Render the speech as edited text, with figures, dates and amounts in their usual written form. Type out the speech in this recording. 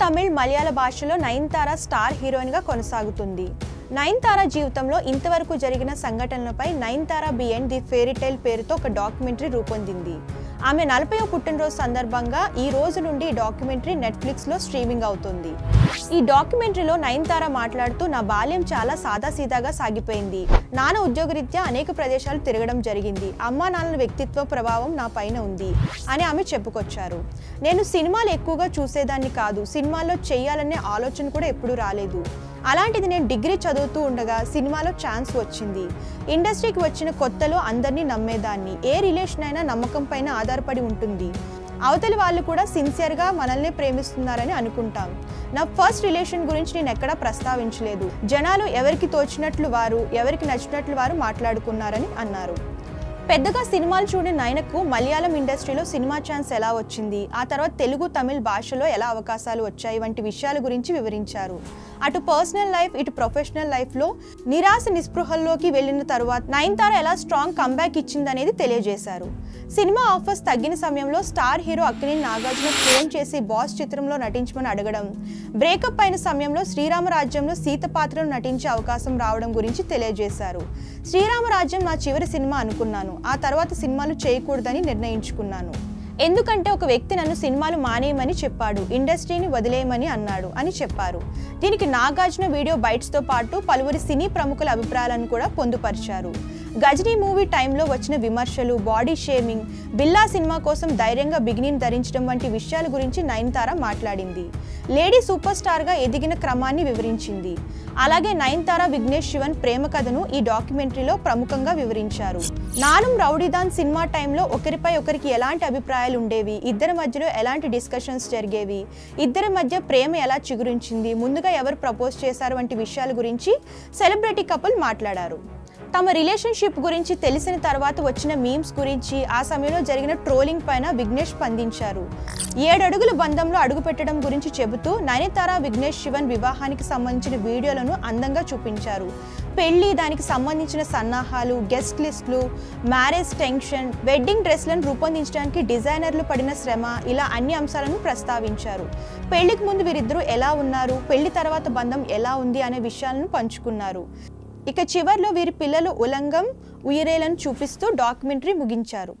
తమిళ్, మలయాళ భాషలో నయనతార స్టార్ హీరోయిన్గా కొనసాగుతుంది. నయనతార జీవితంలో ఇంతవరకు జరిగిన సంఘటనలపై నయనతార బియాండ్ ది ఫెయిరీటేల్ పేరుతో ఒక డాక్యుమెంటరీ రూపొందింది. ఆమె 40వ పుట్టినరోజు సందర్భంగా ఈ రోజు నుండి ఈ డాక్యుమెంటరీ నెట్ఫ్లిక్స్లో స్ట్రీమింగ్ అవుతుంది. ఈ డాక్యుమెంటరీలో నయనతార మాట్లాడుతూ, నా బాల్యం చాలా సాదాసీదాగా సాగిపోయింది. నాన్న ఉద్యోగరీత్యా అనేక ప్రదేశాలు తిరగడం జరిగింది. అమ్మా నాన్నల వ్యక్తిత్వ ప్రభావం నా పైన ఉంది అని ఆమె చెప్పుకొచ్చారు. నేను సినిమాలు ఎక్కువగా చూసేదాన్ని కాదు. సినిమాల్లో చేయాలనే ఆలోచన కూడా ఎప్పుడూ రాలేదు. అలాంటిది నేను డిగ్రీ చదువుతూ ఉండగా సినిమాలో ఛాన్స్ వచ్చింది. ఇండస్ట్రీకి వచ్చిన కొత్తలో అందరినీ నమ్మేదాన్ని. ఏ రిలేషన్ అయినా నమ్మకం పైన ఆధారపడి ఉంటుంది. అవతలి వాళ్ళు కూడా సిన్సియర్గా మనల్ని ప్రేమిస్తున్నారని అనుకుంటాం. నా ఫస్ట్ రిలేషన్ గురించి నేను ఎక్కడా ప్రస్తావించలేదు. జనాలు ఎవరికి తోచినట్లు వారు, ఎవరికి నచ్చినట్లు వారు మాట్లాడుకున్నారని అన్నారు. పెద్దగా సినిమాలు చూడని నయనకు మలయాళం ఇండస్ట్రీలో సినిమా ఛాన్స్ ఎలా వచ్చింది, ఆ తర్వాత తెలుగు, తమిళ్ భాషలో ఎలా అవకాశాలు వచ్చాయి వంటి విషయాల గురించి వివరించారు. అటు పర్సనల్ లైఫ్, ఇటు ప్రొఫెషనల్ లైఫ్లో నిరాశ నిస్పృహల్లోకి వెళ్ళిన తరువాత నయనతార ఎలా స్ట్రాంగ్ కంబ్యాక్ ఇచ్చిందనేది తెలియజేశారు. సినిమా ఆఫర్స్ తగ్గిన సమయంలో star hero Akkineni Nagarjuna phone చేసి బాస్ చిత్రంలో నటించమని అడగడం, బ్రేకప్ అయిన సమయంలో శ్రీరామరాజ్యంలో సీత పాత్రలో నటించే అవకాశం రావడం గురించి తెలియజేశారు. శ్రీరామరాజ్యం నా చివరి సినిమా అనుకున్నాను. ఆ తర్వాత సినిమాలు చేయకూడదని నిర్ణయించుకున్నాను. ఎందుకంటే ఒక వ్యక్తి నన్ను సినిమాలు మానేయమని చెప్పాడు, ఇండస్ట్రీని వదిలేయమని అన్నాడు అని చెప్పారు. దీనికి నాగార్జున వీడియో బైట్స్తో పాటు పలువురి సినీ ప్రముఖుల అభిప్రాయాలను కూడా పొందుపరిచారు. గజనీ మూవీ టైంలో వచ్చిన విమర్శలు, బాడీ షేమింగ్, బిల్లా సినిమా కోసం ధైర్యంగా బిగినీని ధరించడం వంటి విషయాల గురించి నయనతార మాట్లాడింది. లేడీ సూపర్ స్టార్గా ఎదిగిన క్రమాన్ని వివరించింది. అలాగే నయనతార, విఘ్నేష్ శివన్ ప్రేమ కథను ఈ డాక్యుమెంటరీలో ప్రముఖంగా వివరించారు. నానుం రౌడీదాన్ సినిమా టైంలో ఒకరిపై ఒకరికి ఎలాంటి అభిప్రాయాలు ఉండేవి, ఇద్దరి మధ్యలో ఎలాంటి డిస్కషన్స్ జరిగేవి, ఇద్దరి మధ్య ప్రేమ ఎలా చిగురించింది, ముందుగా ఎవరు ప్రపోజ్ చేశారు వంటి విషయాల గురించి సెలబ్రిటీ కపుల్ మాట్లాడారు. తమ రిలేషన్షిప్ గురించి తెలిసిన తర్వాత వచ్చిన మీమ్స్ గురించి, ఆ సమయంలో జరిగిన ట్రోలింగ్ పైన విఘ్నేష్ స్పందించారు. 7 అడుగుల బంధంలో అడుగుపెట్టడం గురించి చెబుతూ నయనతార, విఘ్నేష్ శివన్ వివాహానికి సంబంధించిన వీడియోలను అందంగా చూపించారు. పెళ్లి, దానికి సంబంధించిన సన్నాహాలు, గెస్ట్ లిస్టులు, మ్యారేజ్ టెన్షన్, వెడ్డింగ్ డ్రెస్లను రూపొందించడానికి డిజైనర్లు పడిన శ్రమ, ఇలా అన్ని అంశాలను ప్రస్తావించారు. పెళ్లికి ముందు వీరిద్దరూ ఎలా ఉన్నారు, పెళ్లి తర్వాత బంధం ఎలా ఉంది అనే విషయాలను పంచుకున్నారు. ఇక చివర్లో వీరి పిల్లలు ఉలంగం, ఉయిరేలను చూపిస్తూ డాక్యుమెంటరీ ముగించారు.